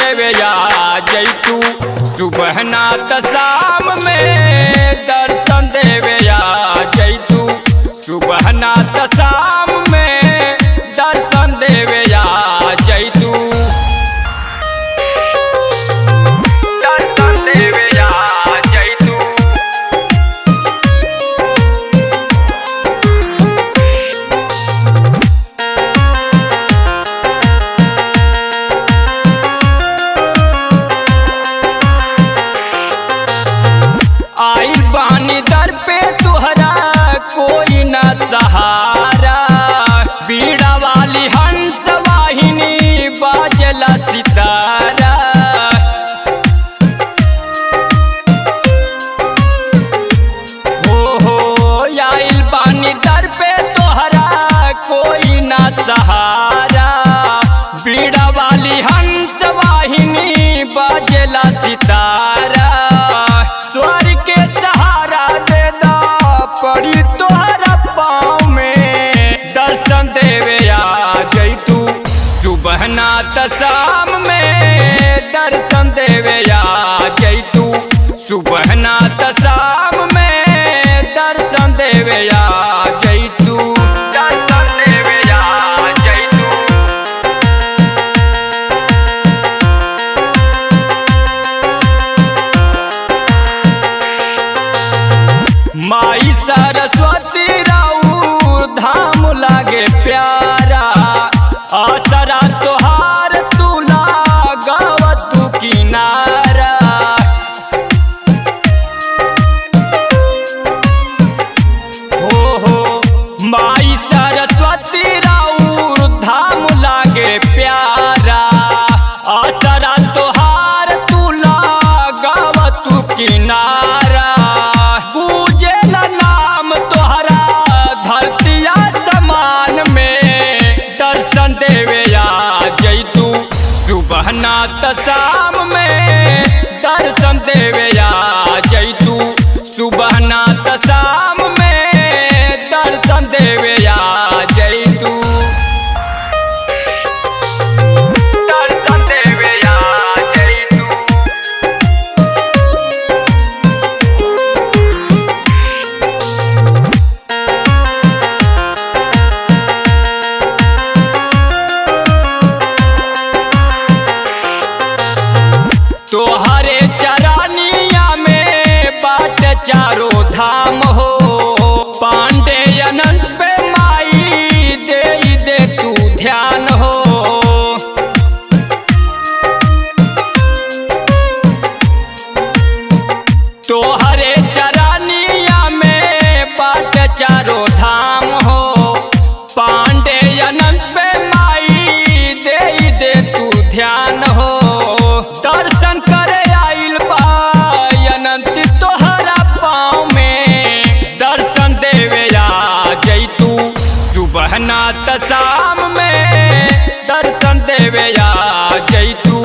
देवे आ जैतू सुबह नात शाम में दर्शन देवे आ जैतू सुबह नात शाम में दर्शन देवे आ जैतू दर्शन देवे आ जैतू आइल बानी दर पे तुहरा कोई न सहारा बीड़ा वाली हंस वाहिनी बाजला सितारा हो आइल बानी दर पे तुहरा कोई न सहारा बीड़ा वाली हंस वाहिनी बाजला सितारा स्वर के सहारा दे दा पड़ी तोहरा पाँव में दर्शन देवे आ जैतू सुबह नात शाम में दर्शन देवे आ जैतू सुबह नात शाम में दर्शन देवे आ जैतू दर्शन देवे आ जैतू माई सरस्वती राउर धाम लागे प्यारा आसरा तोहार तू लगाव तू किनारा हो माई सरस्वती राउर धाम लागे प्यारा आसरा तोहार तू लगाव तू किनारा नाम तोहरा धरतिया समान में दर्शन देवे आ जैतू सुबह नात शाम में दर्शन देवे आ जैतू सुबह नात शाम में दर्शन देवे आ जैतू दर्शन देवे आ जैतू तोहरे चरानिया में बाट चारों धाम हो पांडे अनंत पे माई दे तू ध्यान हो तोहरे चरानिया में बाट चारों धाम हो पांडे अनंत पे माई दे तू ध्यान हो दर्शन करे आइल बा अनंत तोहरा पाँव में दर्शन देवे आ जैतू सुबह नात शाम में दर्शन देवे आ जैतू